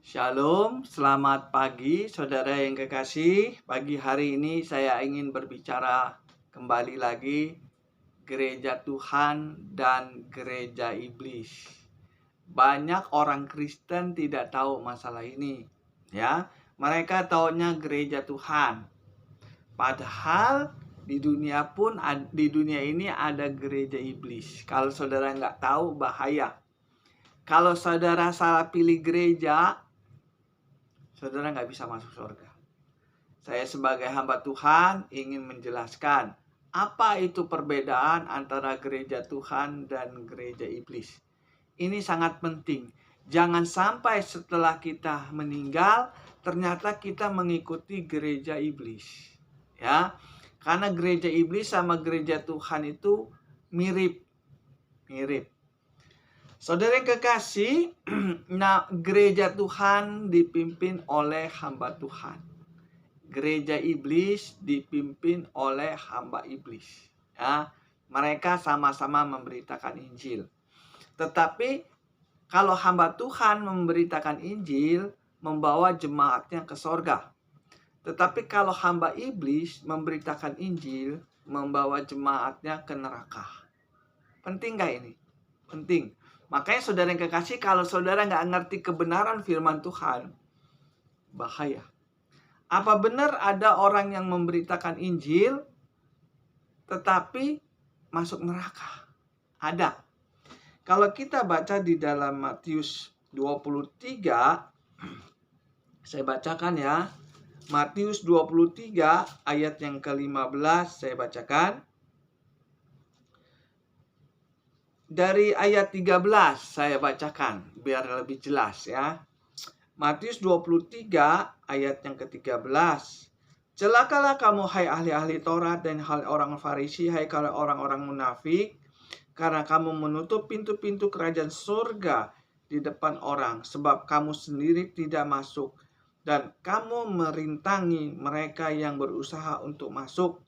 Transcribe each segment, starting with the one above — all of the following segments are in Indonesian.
Shalom, selamat pagi saudara yang kekasih. Pagi hari ini saya ingin berbicara kembali lagi gereja Tuhan dan gereja iblis. Banyak orang Kristen tidak tahu masalah ini, ya. Mereka taunya gereja Tuhan. Padahal di dunia ini ada gereja iblis. Kalau saudara nggak tahu, bahaya. Kalau saudara salah pilih gereja, saudara nggak bisa masuk surga. Saya sebagai hamba Tuhan ingin menjelaskan apa itu perbedaan antara gereja Tuhan dan gereja iblis. Ini sangat penting. Jangan sampai setelah kita meninggal, ternyata kita mengikuti gereja iblis. Ya, karena gereja iblis sama gereja Tuhan itu mirip. Saudara yang kekasih, nah, gereja Tuhan dipimpin oleh hamba Tuhan. Gereja iblis dipimpin oleh hamba iblis. Ya, mereka sama-sama memberitakan Injil. Tetapi kalau hamba Tuhan memberitakan Injil, membawa jemaatnya ke sorga. Tetapi kalau hamba iblis memberitakan Injil, membawa jemaatnya ke neraka. Penting gak ini? Penting. Makanya saudara yang kekasih, kalau saudara nggak ngerti kebenaran firman Tuhan, bahaya. Apa benar ada orang yang memberitakan Injil, tetapi masuk neraka? Ada. Kalau kita baca di dalam Matius 23, saya bacakan ya. Matius 23 ayat yang ke-15 saya bacakan. Dari ayat 13 saya bacakan biar lebih jelas ya. Matius 23 ayat yang ke-13. Celakalah kamu hai ahli-ahli Taurat dan hai orang Farisi, hai orang-orang munafik, karena kamu menutup pintu-pintu kerajaan surga di depan orang, sebab kamu sendiri tidak masuk dan kamu merintangi mereka yang berusaha untuk masuk.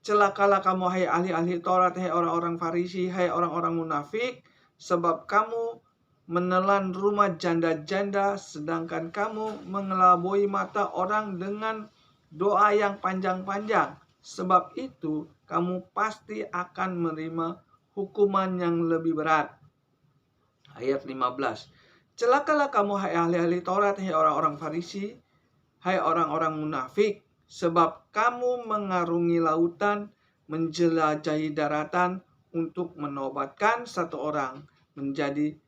Celakalah kamu hai ahli-ahli Taurat, hai orang-orang Farisi, hai orang-orang munafik, sebab kamu menelan rumah janda-janda, sedangkan kamu mengelabui mata orang dengan doa yang panjang-panjang. Sebab itu kamu pasti akan menerima hukuman yang lebih berat. Ayat 15. Celakalah kamu hai ahli-ahli Taurat, hai orang-orang Farisi, hai orang-orang munafik, sebab kamu mengarungi lautan, menjelajahi daratan untuk menobatkan satu orang menjadi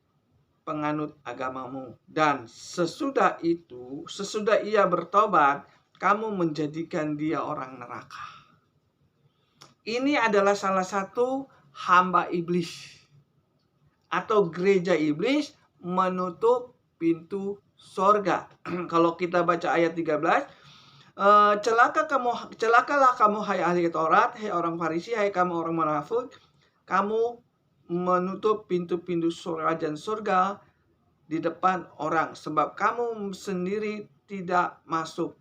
penganut agamamu. Dan sesudah ia bertobat, kamu menjadikan dia orang neraka. Ini adalah salah satu hamba iblis atau gereja iblis menutup pintu sorga. Kalau kita baca ayat 13, celakalah kamu hai ahli Taurat, hai orang Farisi, hai kamu orang munafik, kamu menutup pintu-pintu kerajaan surga di depan orang, sebab kamu sendiri tidak masuk.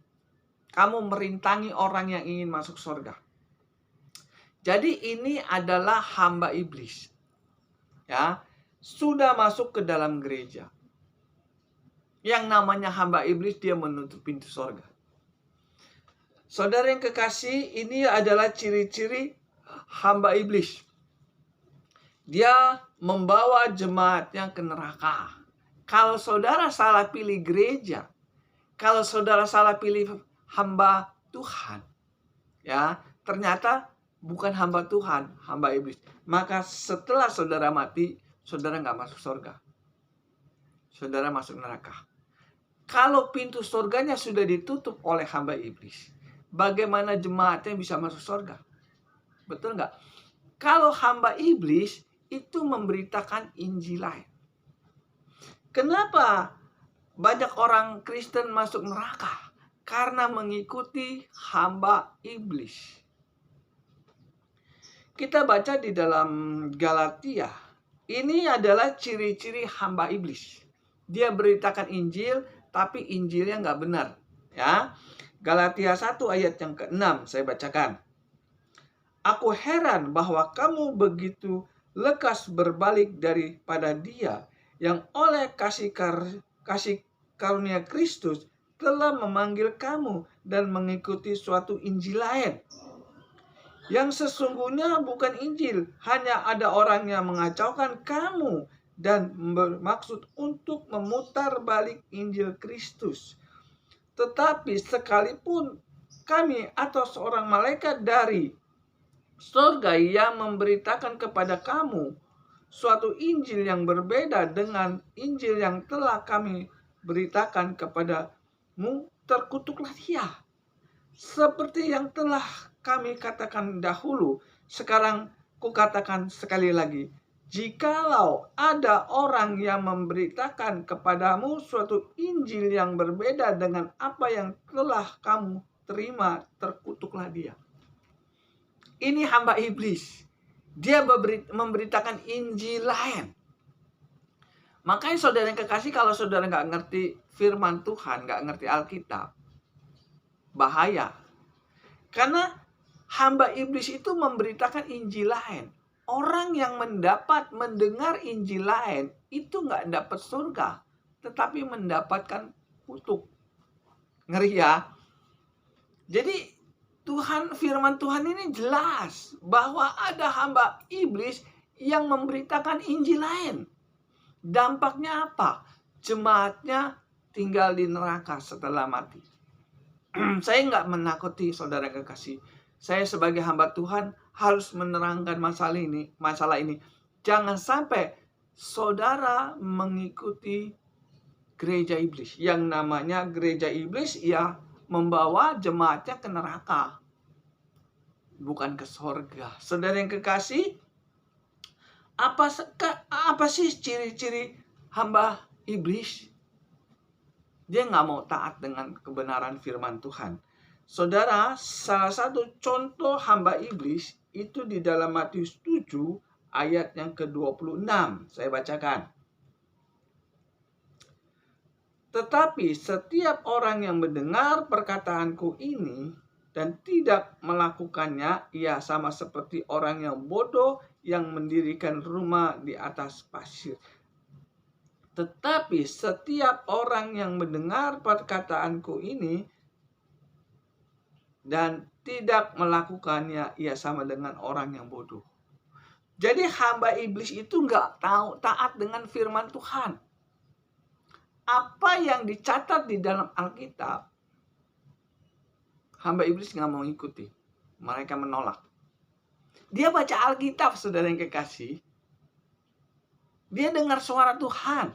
Kamu merintangi orang yang ingin masuk surga. Jadi ini adalah hamba iblis. Ya, sudah masuk ke dalam gereja. Yang namanya hamba iblis, dia menutup pintu surga. Saudara yang kekasih, ini adalah ciri-ciri hamba iblis. Dia membawa jemaatnya ke neraka. Kalau saudara salah pilih gereja, kalau saudara salah pilih hamba Tuhan, ya, ternyata bukan hamba Tuhan, hamba iblis. Maka setelah saudara mati, saudara nggak masuk surga. Saudara masuk neraka. Kalau pintu surganya sudah ditutup oleh hamba iblis, bagaimana jemaatnya bisa masuk surga? Betul nggak? Kalau hamba iblis itu memberitakan Injil lain. Kenapa banyak orang Kristen masuk neraka? Karena mengikuti hamba iblis. Kita baca di dalam Galatia. Ini adalah ciri-ciri hamba iblis. Dia beritakan Injil, tapi Injilnya nggak benar. Ya, Galatia 1 ayat yang ke-6 saya bacakan. Aku heran bahwa kamu begitu lekas berbalik daripada dia yang oleh kasih karunia Kristus telah memanggil kamu dan mengikuti suatu Injil lain. Yang sesungguhnya bukan Injil, hanya ada orang yang mengacaukan kamu dan bermaksud untuk memutar balik Injil Kristus. Tetapi sekalipun kami atau seorang malaikat dari surga yang memberitakan kepada kamu suatu Injil yang berbeda dengan Injil yang telah kami beritakan kepadamu, terkutuklah dia. Seperti yang telah kami katakan dahulu, sekarang kukatakan sekali lagi, jikalau ada orang yang memberitakan kepadamu suatu Injil yang berbeda dengan apa yang telah kamu terima, terkutuklah dia. Ini hamba iblis. Dia memberitakan Injil lain. Makanya saudara yang kekasih, kalau saudara nggak ngerti firman Tuhan, nggak ngerti Alkitab, bahaya. Karena hamba iblis itu memberitakan Injil lain. Orang yang mendengar Injil lain itu nggak dapat surga, tetapi mendapatkan kutuk. Ngeri ya. Jadi firman Tuhan ini jelas bahwa ada hamba iblis yang memberitakan Injil lain. Dampaknya apa? Jemaatnya tinggal di neraka setelah mati. Saya nggak menakuti saudara kekasih. Saya sebagai hamba Tuhan harus menerangkan masalah ini. Jangan sampai saudara mengikuti gereja iblis. Yang namanya gereja iblis ya membawa jemaatnya ke neraka, bukan ke sorga. Saudara yang kekasih, apa sih ciri-ciri hamba iblis? Dia nggak mau taat dengan kebenaran firman Tuhan. Saudara, salah satu contoh hamba iblis itu di dalam Matius 7 ayat yang ke-26. Saya bacakan. Tetapi setiap orang yang mendengar perkataanku ini dan tidak melakukannya, ia sama seperti orang yang bodoh yang mendirikan rumah di atas pasir. Tetapi setiap orang yang mendengar perkataanku ini dan tidak melakukannya, ia sama dengan orang yang bodoh. Jadi hamba iblis itu nggak tahu taat dengan firman Tuhan. Apa yang dicatat di dalam Alkitab, hamba iblis nggak mau ikuti. Mereka menolak. Dia baca Alkitab, saudara yang kekasih. Dia dengar suara Tuhan,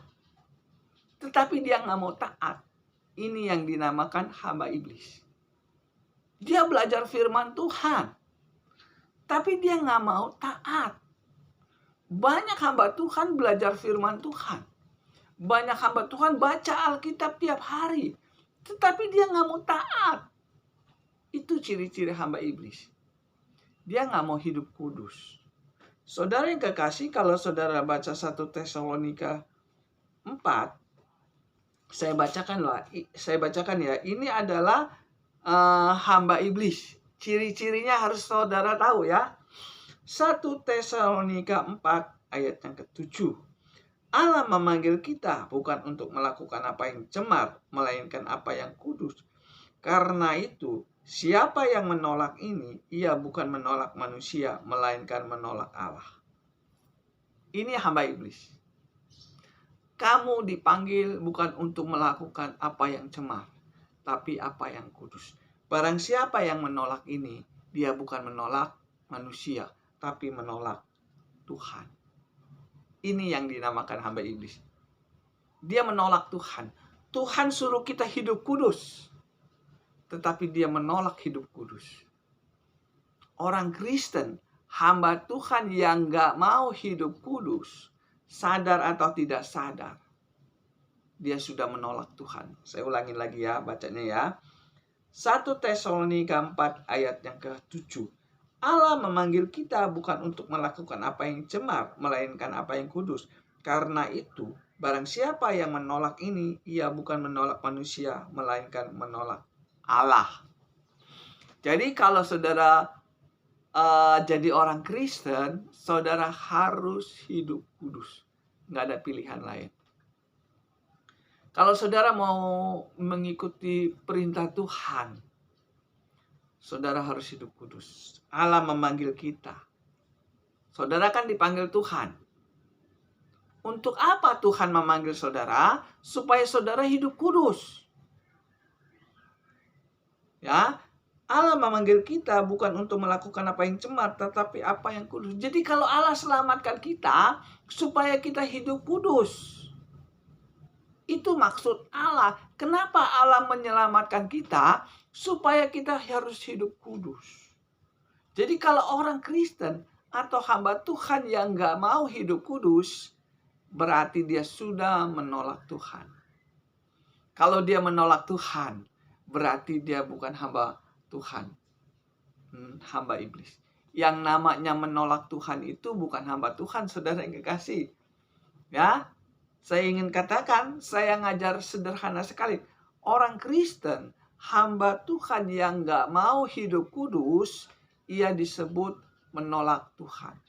tetapi dia nggak mau taat. Ini yang dinamakan hamba iblis. Dia belajar firman Tuhan, tapi dia nggak mau taat. Banyak hamba Tuhan belajar firman Tuhan. Banyak hamba Tuhan baca Alkitab tiap hari, tetapi dia nggak mau taat. Itu ciri-ciri hamba iblis. Dia nggak mau hidup kudus. Saudara yang kekasih, kalau saudara baca 1 Tesalonika 4, saya bacakan ya. Ini adalah hamba iblis. Ciri-cirinya harus saudara tahu ya. 1 Tesalonika 4 ayat yang ke-7. Allah memanggil kita bukan untuk melakukan apa yang cemar, melainkan apa yang kudus. Karena itu, siapa yang menolak ini, ia bukan menolak manusia, melainkan menolak Allah. Ini hamba iblis. Kamu dipanggil bukan untuk melakukan apa yang cemar, tapi apa yang kudus. Barang siapa yang menolak ini, dia bukan menolak manusia, tapi menolak Tuhan. Ini yang dinamakan hamba iblis. Dia menolak Tuhan. Tuhan suruh kita hidup kudus, tetapi dia menolak hidup kudus. Orang Kristen, hamba Tuhan yang gak mau hidup kudus, sadar atau tidak sadar, dia sudah menolak Tuhan. Saya ulangi lagi ya, bacanya ya. 1 Tesalonika 4 ayat yang ke-7. Allah memanggil kita bukan untuk melakukan apa yang cemar, melainkan apa yang kudus. Karena itu, barang siapa yang menolak ini, ia bukan menolak manusia, melainkan menolak Allah. Jadi kalau saudara jadi orang Kristen, saudara harus hidup kudus. Nggak ada pilihan lain. Kalau saudara mau mengikuti perintah Tuhan, saudara harus hidup kudus. Allah memanggil kita. Saudara kan dipanggil Tuhan. Untuk apa Tuhan memanggil saudara? Supaya saudara hidup kudus. Ya, Allah memanggil kita bukan untuk melakukan apa yang cemar, tetapi apa yang kudus. Jadi kalau Allah selamatkan kita, supaya kita hidup kudus. Itu maksud Allah. Kenapa Allah menyelamatkan kita? Supaya kita harus hidup kudus. Jadi kalau orang Kristen atau hamba Tuhan yang gak mau hidup kudus, berarti dia sudah menolak Tuhan. Kalau dia menolak Tuhan, berarti dia bukan hamba Tuhan, hamba iblis. Yang namanya menolak Tuhan itu bukan hamba Tuhan, saudara yang kekasih. Ya, saya ingin katakan, saya ngajar sederhana sekali. Orang Kristen, hamba Tuhan yang gak mau hidup kudus, ia disebut menolak Tuhan.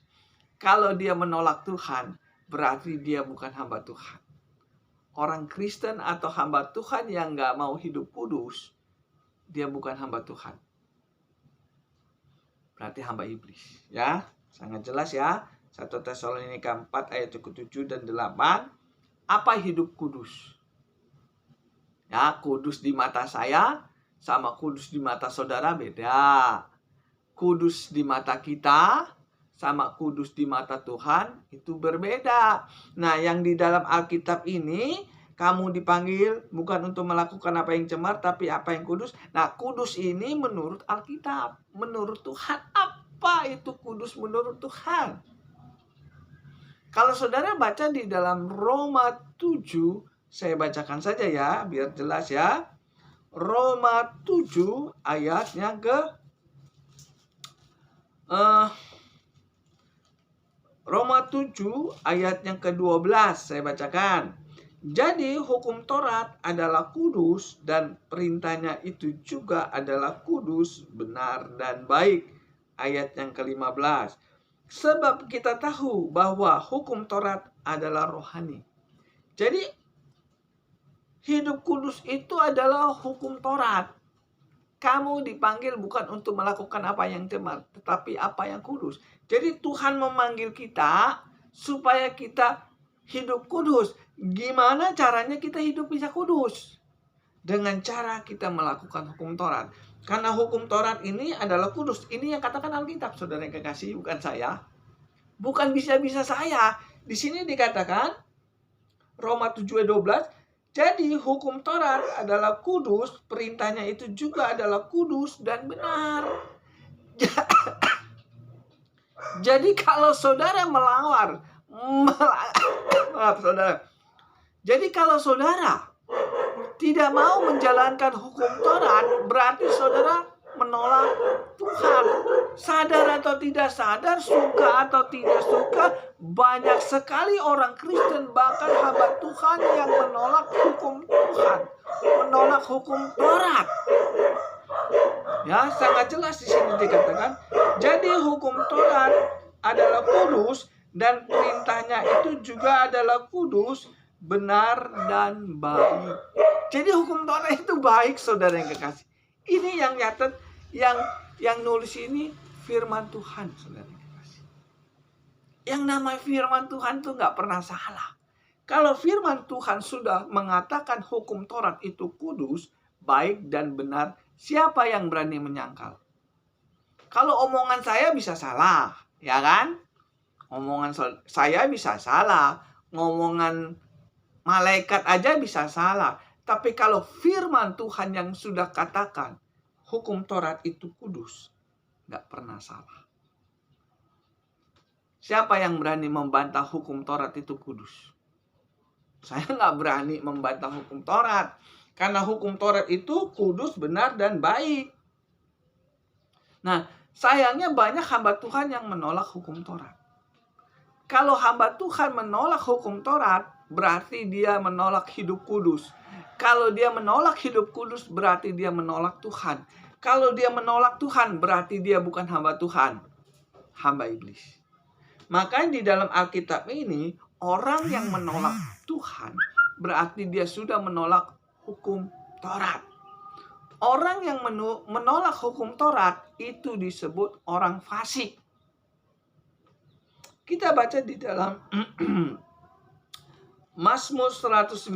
Kalau dia menolak Tuhan, berarti dia bukan hamba Tuhan. Orang Kristen atau hamba Tuhan yang gak mau hidup kudus, dia bukan hamba Tuhan. Berarti hamba iblis. Ya, sangat jelas ya. 1 Tesalonika 4 ayat 7 dan 8. Apa hidup kudus? Ya, kudus di mata saya sama kudus di mata saudara beda. Kudus di mata kita sama kudus di mata Tuhan itu berbeda. Nah, yang di dalam Alkitab ini, kamu dipanggil bukan untuk melakukan apa yang cemar, tapi apa yang kudus. Nah, kudus ini menurut Alkitab, menurut Tuhan. Apa itu kudus menurut Tuhan? Kalau saudara baca di dalam Roma 7, saya bacakan saja ya, biar jelas ya. Roma 7 ayatnya Roma 7 ayat yang ke-12 saya bacakan. Jadi hukum Taurat adalah kudus dan perintahnya itu juga adalah kudus, benar dan baik. Ayat yang ke-15. Sebab kita tahu bahwa hukum Taurat adalah rohani. Jadi hidup kudus itu adalah hukum Taurat. Kamu dipanggil bukan untuk melakukan apa yang cemar, tetapi apa yang kudus. Jadi Tuhan memanggil kita supaya kita hidup kudus. Gimana caranya kita hidup bisa kudus? Dengan cara kita melakukan hukum Taurat. Karena hukum Taurat ini adalah kudus. Ini yang katakan Alkitab, saudara yang kekasih, bukan saya. Bukan bisa-bisa saya. Di sini dikatakan Roma 7:12. Jadi hukum Taurat adalah kudus, perintahnya itu juga adalah kudus dan benar. Jadi kalau saudara Jadi kalau saudara tidak mau menjalankan hukum Taurat, berarti saudara menolak Tuhan. Sadar atau tidak sadar, suka atau tidak suka, banyak sekali orang Kristen bahkan hamba Tuhan yang menolak hukum Tuhan, menolak hukum Taurat. Ya, sangat jelas di sini dikatakan. Jadi hukum Taurat adalah kudus dan perintahnya itu juga adalah kudus, benar dan baik. Jadi hukum Taurat itu baik, saudara yang kekasih. Ini yang nyatet, yang nulis ini firman Tuhan, saudara yang kekasih. Yang namanya firman Tuhan itu nggak pernah salah. Kalau firman Tuhan sudah mengatakan hukum Taurat itu kudus, baik dan benar, siapa yang berani menyangkal? Kalau omongan saya bisa salah, ya kan? Omongan saya bisa salah, ngomongan malaikat aja bisa salah. Tapi kalau firman Tuhan yang sudah katakan hukum Taurat itu kudus, nggak pernah salah. Siapa yang berani membantah hukum Taurat itu kudus? Saya nggak berani membantah hukum Taurat. Karena hukum Taurat itu kudus, benar, dan baik. Nah, sayangnya banyak hamba Tuhan yang menolak hukum Taurat. Kalau hamba Tuhan menolak hukum Taurat, berarti dia menolak hidup kudus. Kalau dia menolak hidup kudus, berarti dia menolak Tuhan. Kalau dia menolak Tuhan, berarti dia bukan hamba Tuhan, hamba iblis. Makanya di dalam Alkitab ini, orang yang menolak Tuhan berarti dia sudah menolak hukum Taurat. Orang yang menolak hukum Taurat itu disebut orang fasik. Kita baca di dalam Mazmur 119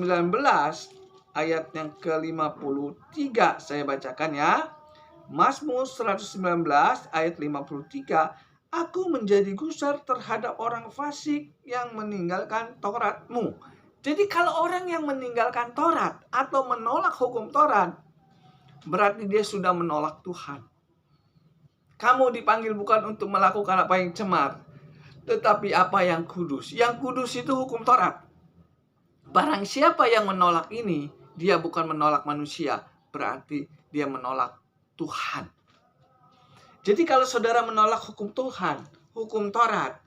ayat yang ke-53. Saya bacakan ya. Mazmur 119 ayat 53. Aku menjadi gusar terhadap orang fasik yang meninggalkan Taurat-Mu. Jadi kalau orang yang meninggalkan Taurat atau menolak hukum Taurat, berarti dia sudah menolak Tuhan. Kamu dipanggil bukan untuk melakukan apa yang cemar, tetapi apa yang kudus. Yang kudus itu hukum Taurat. Barang siapa yang menolak ini, dia bukan menolak manusia, berarti dia menolak Tuhan. Jadi kalau saudara menolak hukum Tuhan, hukum Taurat,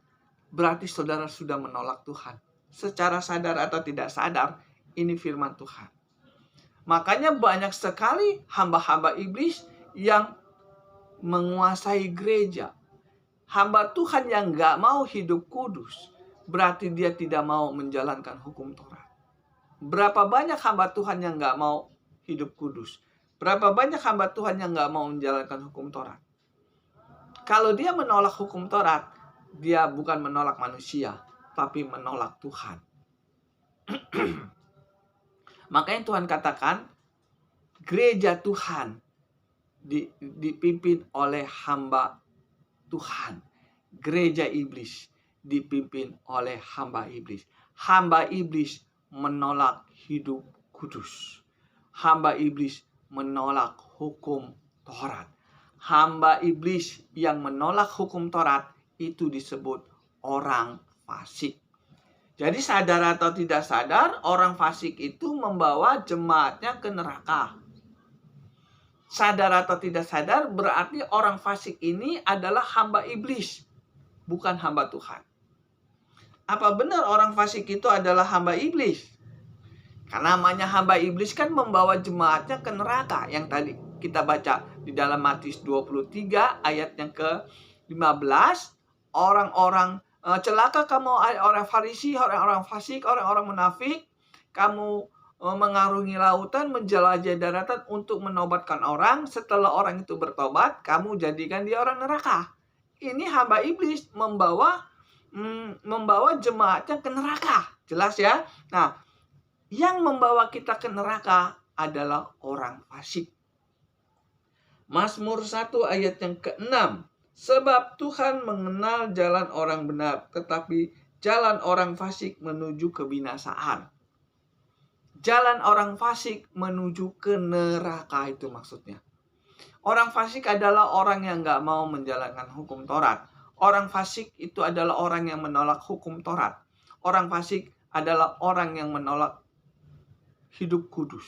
berarti saudara sudah menolak Tuhan. Secara sadar atau tidak sadar, ini firman Tuhan. Makanya banyak sekali hamba-hamba iblis yang menguasai gereja. Hamba Tuhan yang gak mau hidup kudus, berarti dia tidak mau menjalankan hukum Taurat. Berapa banyak hamba Tuhan yang gak mau hidup kudus? Berapa banyak hamba Tuhan yang gak mau menjalankan hukum Taurat? Kalau dia menolak hukum Taurat, dia bukan menolak manusia, tapi menolak Tuhan. Makanya Tuhan katakan, gereja Tuhan dipimpin oleh hamba Tuhan. Gereja iblis dipimpin oleh hamba iblis. Hamba iblis menolak hidup kudus. Hamba iblis menolak hukum Taurat. Hamba iblis yang menolak hukum Taurat itu disebut orang fasik. Jadi sadar atau tidak sadar, orang fasik itu membawa jemaatnya ke neraka. Sadar atau tidak sadar, berarti orang fasik ini adalah hamba iblis, bukan hamba Tuhan. Apa benar orang fasik itu adalah hamba iblis? Karena namanya hamba iblis kan membawa jemaatnya ke neraka. Yang tadi kita baca di dalam Matius 23 ayat yang ke-15. Orang-orang celaka kamu orang Farisi, orang-orang fasik, orang-orang munafik. Kamu mengarungi lautan, menjelajahi daratan untuk menobatkan orang. Setelah orang itu bertobat, kamu jadikan dia orang neraka. Ini hamba iblis membawa jemaatnya ke neraka. Jelas ya? Nah, yang membawa kita ke neraka adalah orang fasik. Mazmur 1 ayat yang ke-6. Sebab Tuhan mengenal jalan orang benar, tetapi jalan orang fasik menuju kebinasaan. Jalan orang fasik menuju ke neraka, itu maksudnya. Orang fasik adalah orang yang gak mau menjalankan hukum Taurat. Orang fasik itu adalah orang yang menolak hukum Taurat. Orang fasik adalah orang yang menolak hidup kudus.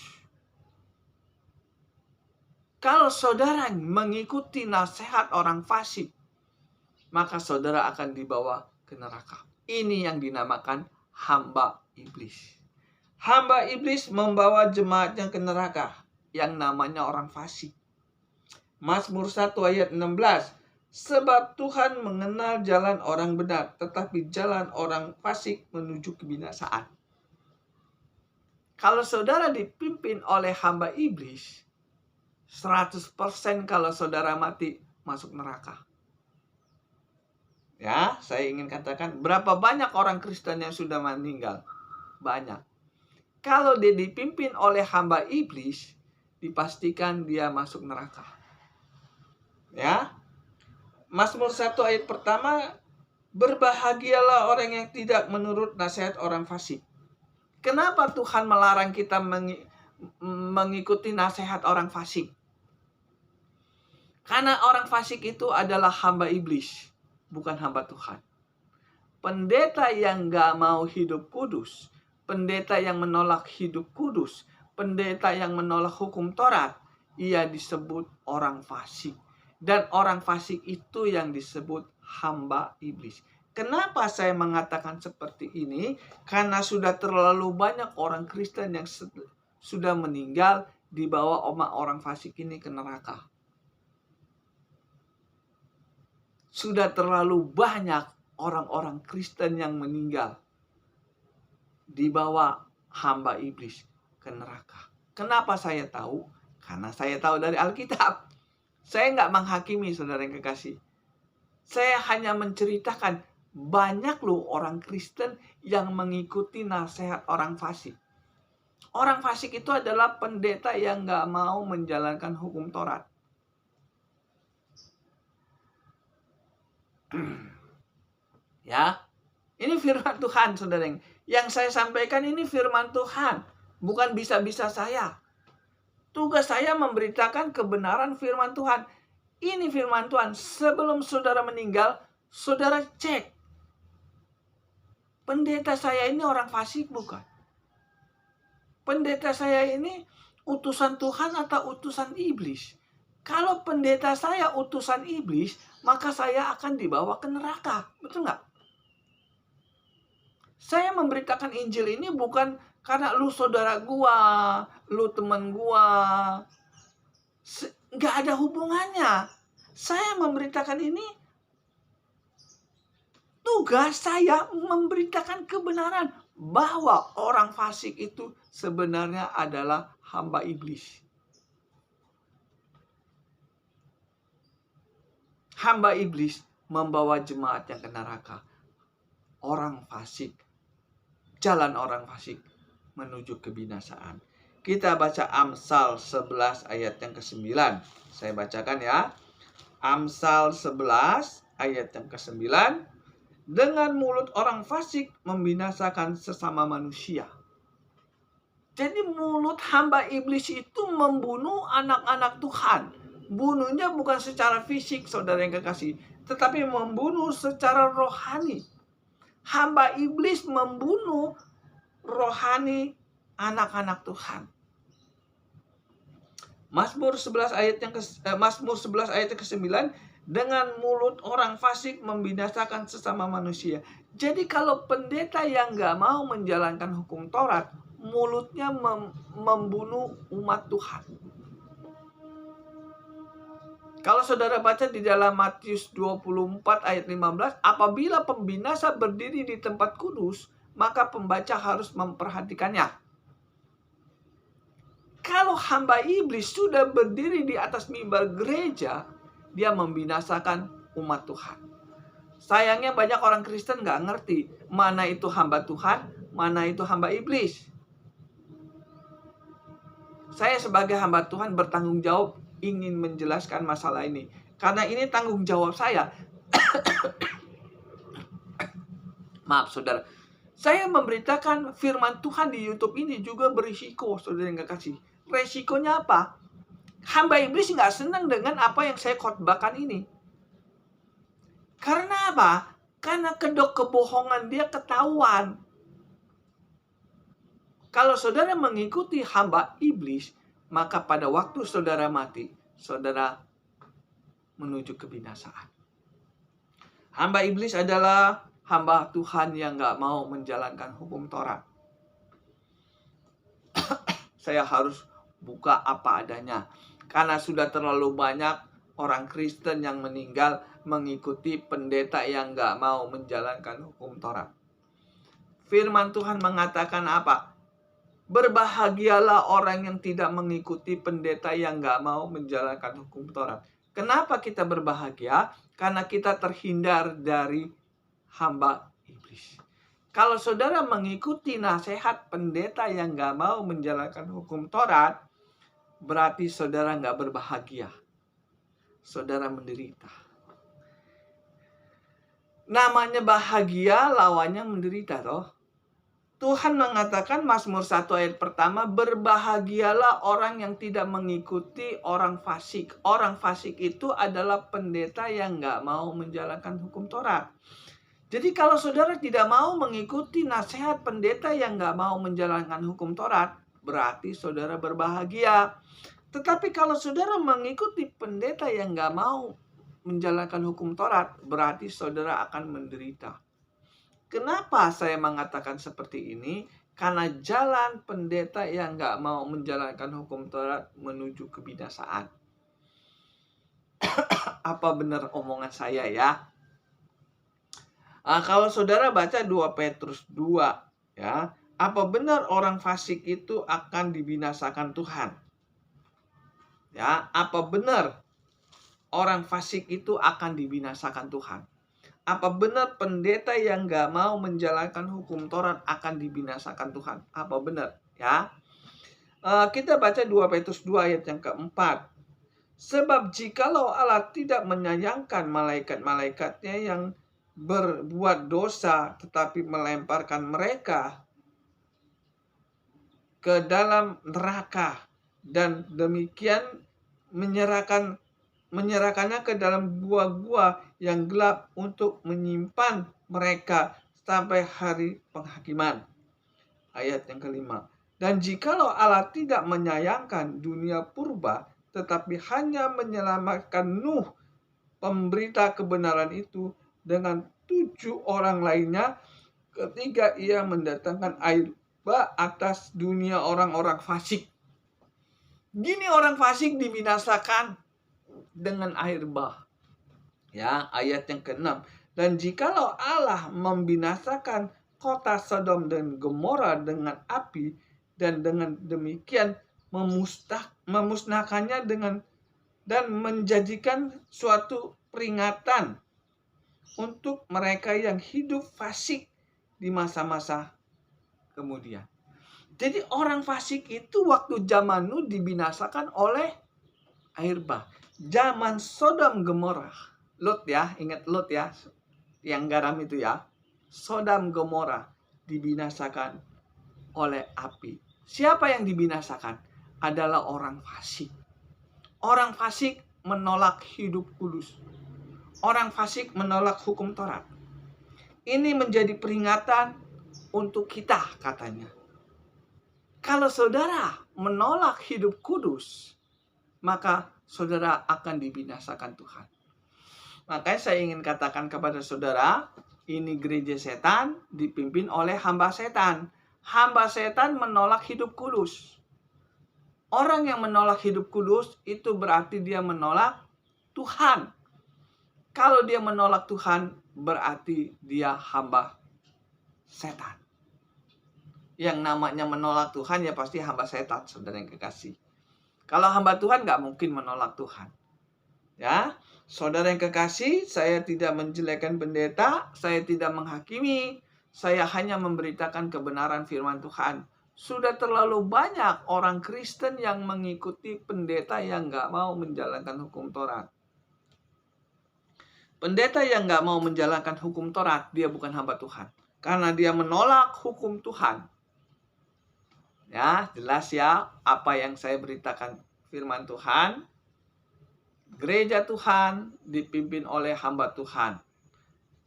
Kalau saudara mengikuti nasihat orang fasik, maka saudara akan dibawa ke neraka. Ini yang dinamakan hamba iblis. Hamba iblis membawa jemaatnya ke neraka, yang namanya orang fasik. Mazmur 1 ayat 16. Sebab Tuhan mengenal jalan orang benar, tetapi jalan orang fasik menuju kebinasaan. Kalau saudara dipimpin oleh hamba iblis, 100% kalau saudara mati masuk neraka. Ya, saya ingin katakan, berapa banyak orang Kristen yang sudah meninggal? Banyak. Kalau dia dipimpin oleh hamba iblis, dipastikan dia masuk neraka. Ya. Mazmur 1 ayat pertama, berbahagialah orang yang tidak menurut nasihat orang fasik. Kenapa Tuhan melarang kita mengikuti nasihat orang fasik? Karena orang fasik itu adalah hamba iblis, bukan hamba Tuhan. Pendeta yang gak mau hidup kudus, pendeta yang menolak hidup kudus, pendeta yang menolak hukum Taurat, ia disebut orang fasik. Dan orang fasik itu yang disebut hamba iblis. Kenapa saya mengatakan seperti ini? Karena sudah terlalu banyak orang Kristen yang sudah meninggal dibawa orang fasik ini ke neraka. Sudah terlalu banyak orang-orang Kristen yang meninggal dibawa hamba iblis ke neraka. Kenapa saya tahu? Karena saya tahu dari Alkitab. Saya nggak menghakimi, saudara yang kekasih. Saya hanya menceritakan banyak loh orang Kristen yang mengikuti nasihat orang fasik. Orang fasik itu adalah pendeta yang nggak mau menjalankan hukum Taurat. Ya, ini firman Tuhan, saudara. Yang saya sampaikan ini firman Tuhan, bukan bisa-bisa saya. Tugas saya memberitakan kebenaran firman Tuhan. Ini firman Tuhan. Sebelum saudara meninggal, saudara cek. Pendeta saya ini orang fasik bukan? Pendeta saya ini utusan Tuhan atau utusan iblis? Kalau pendeta saya utusan iblis, maka saya akan dibawa ke neraka. Betul nggak? Saya memberitakan Injil ini bukan karena lu saudara gua, lu teman gua. Nggak ada hubungannya. Saya memberitakan ini, tugas saya memberitakan kebenaran bahwa orang fasik itu sebenarnya adalah hamba iblis. Hamba iblis membawa jemaatnya ke neraka. Orang fasik, jalan orang fasik menuju kebinasaan. Kita baca Amsal 11 ayat yang ke-9. Saya bacakan ya. Amsal 11 ayat yang ke-9. Dengan mulut orang fasik membinasakan sesama manusia. Jadi mulut hamba iblis itu membunuh anak-anak Tuhan. Bunuhnya bukan secara fisik, saudara yang kekasih, tetapi membunuh secara rohani. Hamba iblis membunuh rohani anak-anak Tuhan. Mazmur 11 ayat yang ke-9, dengan mulut orang fasik membinasakan sesama manusia. Jadi kalau pendeta yang nggak mau menjalankan hukum Taurat, mulutnya membunuh umat Tuhan. Kalau saudara baca di dalam Matius 24 ayat 15, apabila pembinasa berdiri di tempat kudus, maka pembaca harus memperhatikannya. Kalau hamba iblis sudah berdiri di atas mimbar gereja, dia membinasakan umat Tuhan. Sayangnya banyak orang Kristen nggak ngerti mana itu hamba Tuhan, mana itu hamba iblis. Saya sebagai hamba Tuhan bertanggung jawab ingin menjelaskan masalah ini. Karena ini tanggung jawab saya. Maaf saudara. Saya memberitakan firman Tuhan di YouTube ini juga berisiko, saudara yang kekasih. Resikonya apa? Hamba iblis nggak senang dengan apa yang saya khotbahkan ini. Karena apa? Karena kedok kebohongan dia ketahuan. Kalau saudara mengikuti hamba iblis, maka pada waktu saudara mati, saudara menuju kebinasaan. Hamba iblis adalah hamba Tuhan yang nggak mau menjalankan hukum Taurat. Saya harus buka apa adanya. Karena sudah terlalu banyak orang Kristen yang meninggal mengikuti pendeta yang nggak mau menjalankan hukum Taurat. Firman Tuhan mengatakan apa? Berbahagialah orang yang tidak mengikuti pendeta yang nggak mau menjalankan hukum Taurat. Kenapa kita berbahagia? Karena kita terhindar dari hamba iblis. Kalau saudara mengikuti nasihat pendeta yang nggak mau menjalankan hukum Taurat, berarti saudara nggak berbahagia. Saudara menderita. Namanya bahagia, lawannya menderita toh. Tuhan mengatakan Mazmur 1 ayat pertama, berbahagialah orang yang tidak mengikuti orang fasik. Orang fasik itu adalah pendeta yang nggak mau menjalankan hukum Taurat. Jadi kalau saudara tidak mau mengikuti nasihat pendeta yang nggak mau menjalankan hukum Taurat, berarti saudara berbahagia. Tetapi kalau saudara mengikuti pendeta yang nggak mau menjalankan hukum Taurat, berarti saudara akan menderita. Kenapa saya mengatakan seperti ini? Karena jalan pendeta yang nggak mau menjalankan hukum Taurat menuju kebinasaan. Apa benar omongan saya ya? Kalau saudara baca 2 Petrus 2 ya, Apa benar orang fasik itu akan dibinasakan Tuhan? Ya, apa benar orang fasik itu akan dibinasakan Tuhan? Apa benar pendeta yang gak mau menjalankan hukum Taurat akan dibinasakan Tuhan? Apa benar? Ya, kita baca 2 Petrus 2 ayat yang keempat. Sebab jikalau Allah tidak menyayangkan malaikat-malaikatnya yang berbuat dosa, tetapi melemparkan mereka ke dalam neraka, dan demikian menyerahkannya ke dalam gua-gua yang gelap untuk menyimpan mereka sampai hari penghakiman. Ayat yang kelima. Dan jikalau Allah tidak menyayangkan dunia purba, tetapi hanya menyelamatkan Nuh, pemberita kebenaran itu, dengan 7 orang lainnya, ketika ia mendatangkan air bah atas dunia orang-orang fasik. Gini orang fasik dibinasakan dengan air bah. Ya, ayat yang ke-6. Dan jikalau Allah membinasakan kota Sodom dan Gomora dengan api, dan dengan demikian memusnahkannya dan menjadikan suatu peringatan untuk mereka yang hidup fasik di masa-masa kemudian. Jadi orang fasik itu waktu zaman Nuh dibinasakan oleh air bah. Zaman Sodom Gomora, Lot ya, ingat Lot ya, yang garam itu ya. Sodom Gomora dibinasakan oleh api. Siapa yang dibinasakan? Adalah orang fasik. Orang fasik menolak hidup kudus. Orang fasik menolak hukum Taurat. Ini menjadi peringatan untuk kita, katanya. Kalau saudara menolak hidup kudus, maka saudara akan dibinasakan Tuhan. Makanya saya ingin katakan kepada saudara, ini gereja setan dipimpin oleh hamba setan. Hamba setan menolak hidup kudus. Orang yang menolak hidup kudus itu berarti dia menolak Tuhan. Kalau dia menolak Tuhan, berarti dia hamba setan. Yang namanya menolak Tuhan ya pasti hamba setan, saudara yang kekasih. Kalau hamba Tuhan nggak mungkin menolak Tuhan. Ya, saudara yang kekasih, saya tidak menjelekkan pendeta, saya tidak menghakimi, saya hanya memberitakan kebenaran firman Tuhan. Sudah terlalu banyak orang Kristen yang mengikuti pendeta yang nggak mau menjalankan hukum Taurat. Pendeta yang nggak mau menjalankan hukum Taurat, dia bukan hamba Tuhan. Karena dia menolak hukum Tuhan. Ya, jelas ya apa yang saya beritakan firman Tuhan. Gereja Tuhan dipimpin oleh hamba Tuhan.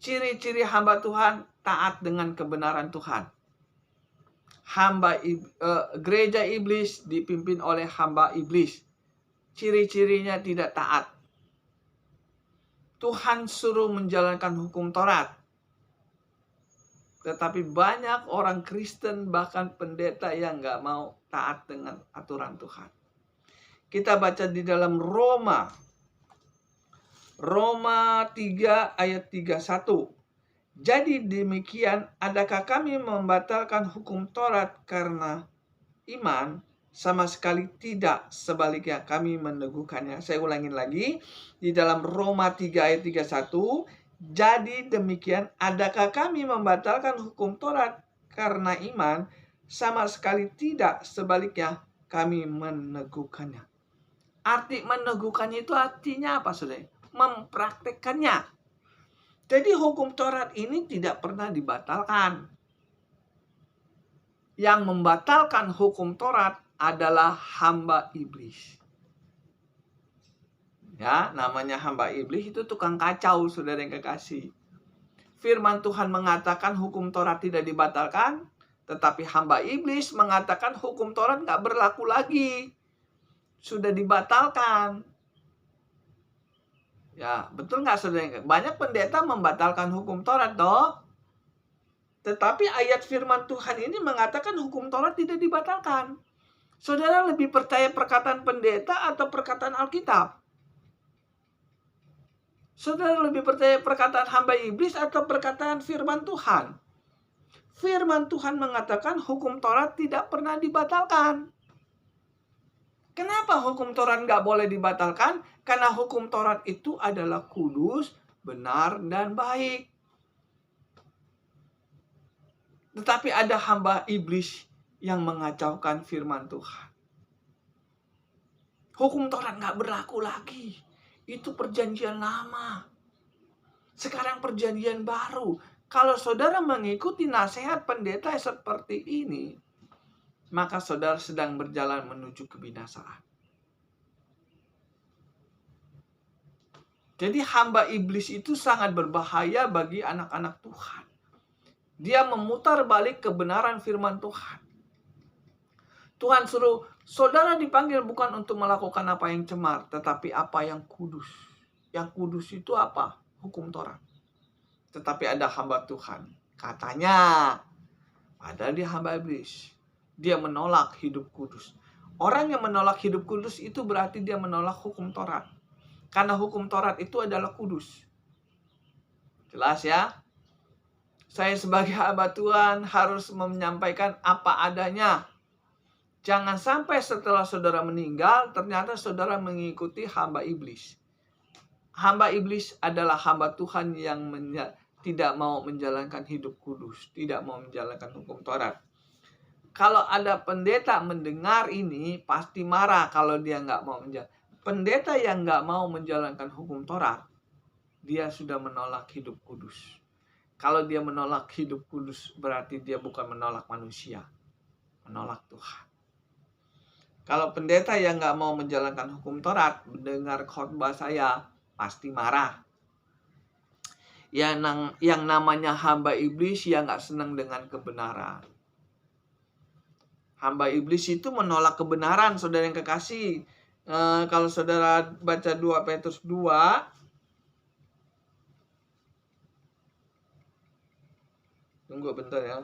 Ciri-ciri hamba Tuhan taat dengan kebenaran Tuhan. Gereja iblis dipimpin oleh hamba iblis. Ciri-cirinya tidak taat. Tuhan suruh menjalankan hukum Taurat. Tetapi banyak orang Kristen bahkan pendeta yang nggak mau taat dengan aturan Tuhan. Kita baca di dalam Roma 3 ayat 31. Jadi demikian, adakah kami membatalkan hukum Taurat karena iman? Sama sekali tidak, sebaliknya kami meneguhkannya. Saya ulangin lagi, di dalam Roma 3 ayat 31. Jadi demikian, adakah kami membatalkan hukum Taurat karena iman? Sama sekali tidak, sebaliknya kami meneguhkannya. Arti meneguhkannya itu artinya apa, saudara? Mempraktekkannya. Jadi hukum Taurat ini tidak pernah dibatalkan. Yang membatalkan hukum Taurat adalah hamba iblis. Ya, namanya hamba iblis itu tukang kacau, saudara yang kekasih. Firman Tuhan mengatakan hukum Taurat tidak dibatalkan, tetapi hamba iblis mengatakan hukum Taurat nggak berlaku lagi. Sudah dibatalkan. Ya, betul nggak saudara? Banyak pendeta membatalkan hukum Taurat, toh. Tetapi ayat firman Tuhan ini mengatakan hukum Taurat tidak dibatalkan. Saudara lebih percaya perkataan pendeta atau perkataan Alkitab? Saudara lebih percaya perkataan hamba iblis atau perkataan firman Tuhan? Firman Tuhan mengatakan hukum Taurat tidak pernah dibatalkan. Kenapa hukum Taurat nggak boleh dibatalkan? Karena hukum Taurat itu adalah kudus, benar, dan baik. Tetapi ada hamba iblis yang mengacaukan firman Tuhan. Hukum Taurat nggak berlaku lagi. Itu perjanjian lama. Sekarang perjanjian baru. Kalau saudara mengikuti nasihat pendeta seperti ini, maka saudara sedang berjalan menuju kebinasaan. Jadi hamba iblis itu sangat berbahaya bagi anak-anak Tuhan. Dia memutar balik kebenaran firman Tuhan. Tuhan suruh saudara dipanggil bukan untuk melakukan apa yang cemar, tetapi apa yang kudus. Yang kudus itu apa? Hukum Taurat. Tetapi ada hamba Tuhan. Katanya, padahal dia hamba iblis. Dia menolak hidup kudus. Orang yang menolak hidup kudus itu berarti dia menolak hukum Taurat. Karena hukum Taurat itu adalah kudus. Jelas ya? Saya sebagai hamba Tuhan harus menyampaikan apa adanya. Jangan sampai setelah saudara meninggal, ternyata saudara mengikuti hamba iblis. Hamba iblis adalah hamba Tuhan yang tidak mau menjalankan hidup kudus, tidak mau menjalankan hukum Taurat. Kalau ada pendeta mendengar ini, pasti marah kalau dia nggak mau menjalankan. Pendeta yang nggak mau menjalankan hukum Taurat, dia sudah menolak hidup kudus. Kalau dia menolak hidup kudus, berarti dia bukan menolak manusia, menolak Tuhan. Kalau pendeta yang nggak mau menjalankan hukum Taurat, mendengar khotbah saya, pasti marah. Yang namanya hamba iblis yang nggak senang dengan kebenaran. Hamba iblis itu menolak kebenaran, saudara yang kekasih. Kalau saudara baca 2 Petrus 2, tunggu bentar ya.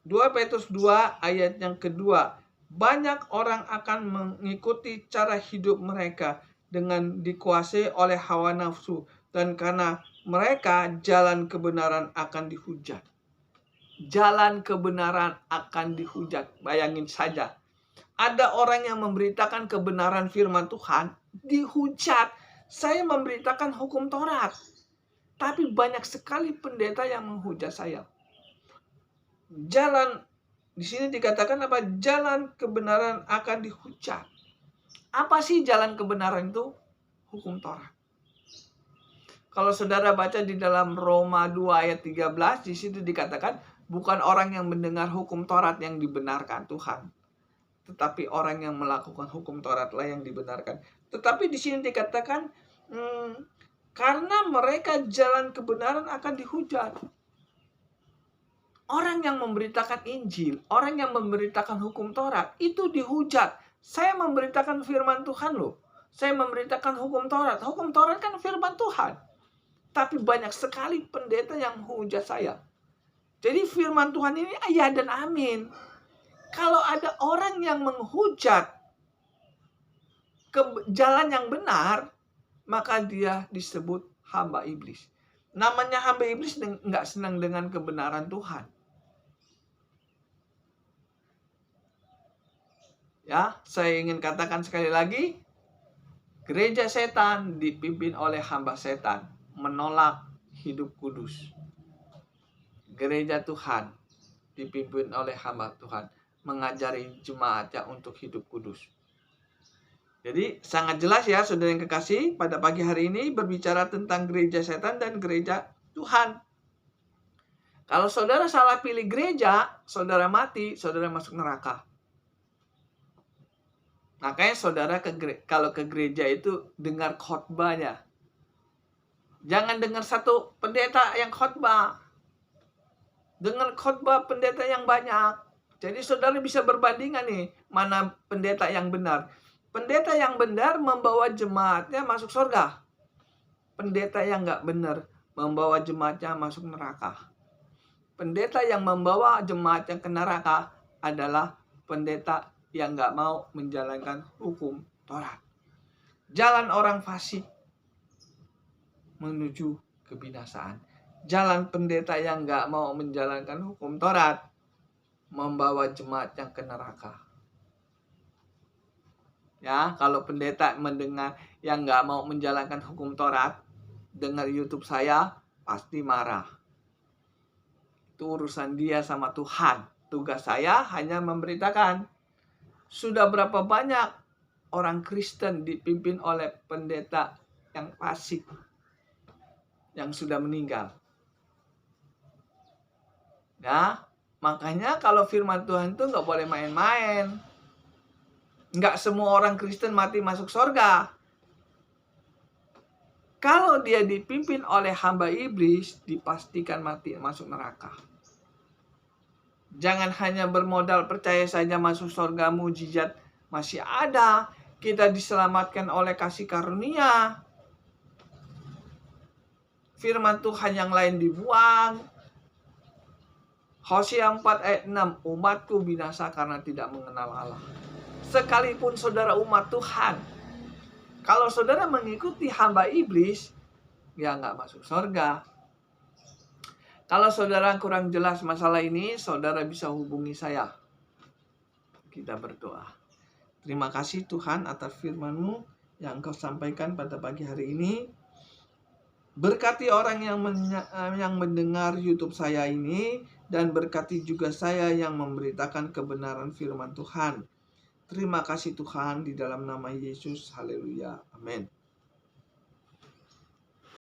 2 Petrus 2 ayat yang kedua. Banyak orang akan mengikuti cara hidup mereka dengan dikuasai oleh hawa nafsu. Dan karena mereka jalan kebenaran akan dihujat. Jalan kebenaran akan dihujat. Bayangin saja. Ada orang yang memberitakan kebenaran firman Tuhan, dihujat. Saya memberitakan hukum Taurat. Tapi banyak sekali pendeta yang menghujat saya. Jalan, di sini dikatakan apa? Jalan kebenaran akan dihujat. Apa sih jalan kebenaran itu? Hukum Taurat. Kalau saudara baca di dalam Roma 2 ayat 13, di situ dikatakan bukan orang yang mendengar hukum Taurat yang dibenarkan Tuhan, tetapi orang yang melakukan hukum Taurat lah yang dibenarkan. Tetapi di sini dikatakan karena mereka jalan kebenaran akan dihujat. Orang yang memberitakan Injil, orang yang memberitakan hukum Taurat itu dihujat. Saya memberitakan firman Tuhan loh. Saya memberitakan hukum Taurat. Hukum Taurat kan firman Tuhan. Tapi banyak sekali pendeta yang menghujat saya. Jadi firman Tuhan ini ya dan amin. Kalau ada orang yang menghujat ke jalan yang benar, maka dia disebut hamba iblis. Namanya hamba iblis nggak senang dengan kebenaran Tuhan. Ya, saya ingin katakan sekali lagi, gereja setan dipimpin oleh hamba setan, menolak hidup kudus. Gereja Tuhan dipimpin oleh hamba Tuhan, mengajari jemaatnya untuk hidup kudus. Jadi sangat jelas ya saudara yang kekasih, pada pagi hari ini berbicara tentang gereja setan dan gereja Tuhan. Kalau saudara salah pilih gereja, saudara mati, saudara masuk neraka. Makanya saudara kalau ke gereja itu dengar khotbahnya. Jangan dengar satu pendeta yang khotbah. Dengar khotbah pendeta yang banyak. Jadi saudara bisa berbandingan nih, mana pendeta yang benar. Pendeta yang benar membawa jemaatnya masuk surga. Pendeta yang nggak benar membawa jemaatnya masuk neraka. Pendeta yang membawa jemaatnya ke neraka adalah pendeta yang nggak mau menjalankan hukum Taurat. Jalan orang fasik menuju kebinasaan. Jalan pendeta yang nggak mau menjalankan hukum Taurat membawa jemaatnya ke neraka. Ya, kalau pendeta mendengar yang nggak mau menjalankan hukum Taurat, dengar YouTube saya, pasti marah. Itu urusan dia sama Tuhan. Tugas saya hanya memberitakan. Sudah berapa banyak orang Kristen dipimpin oleh pendeta yang fasik, yang sudah meninggal. Ya, makanya kalau firman Tuhan itu nggak boleh main-main. Nggak semua orang Kristen mati masuk surga. Kalau dia dipimpin oleh hamba iblis, dipastikan mati masuk neraka. Jangan hanya bermodal percaya saja masuk surga, mujizat masih ada. Kita diselamatkan oleh kasih karunia. Firman Tuhan yang lain dibuang. Hosea 4 ayat 6, umatku binasa karena tidak mengenal Allah. Sekalipun saudara umat Tuhan, kalau saudara mengikuti hamba iblis, ya nggak masuk surga. Kalau saudara kurang jelas masalah ini, saudara bisa hubungi saya. Kita berdoa. Terima kasih Tuhan atas firman-Mu yang Engkau sampaikan pada pagi hari ini. Berkati orang yang mendengar YouTube saya ini, dan berkati juga saya yang memberitakan kebenaran firman Tuhan. Terima kasih Tuhan, di dalam nama Yesus. Haleluya. Amin.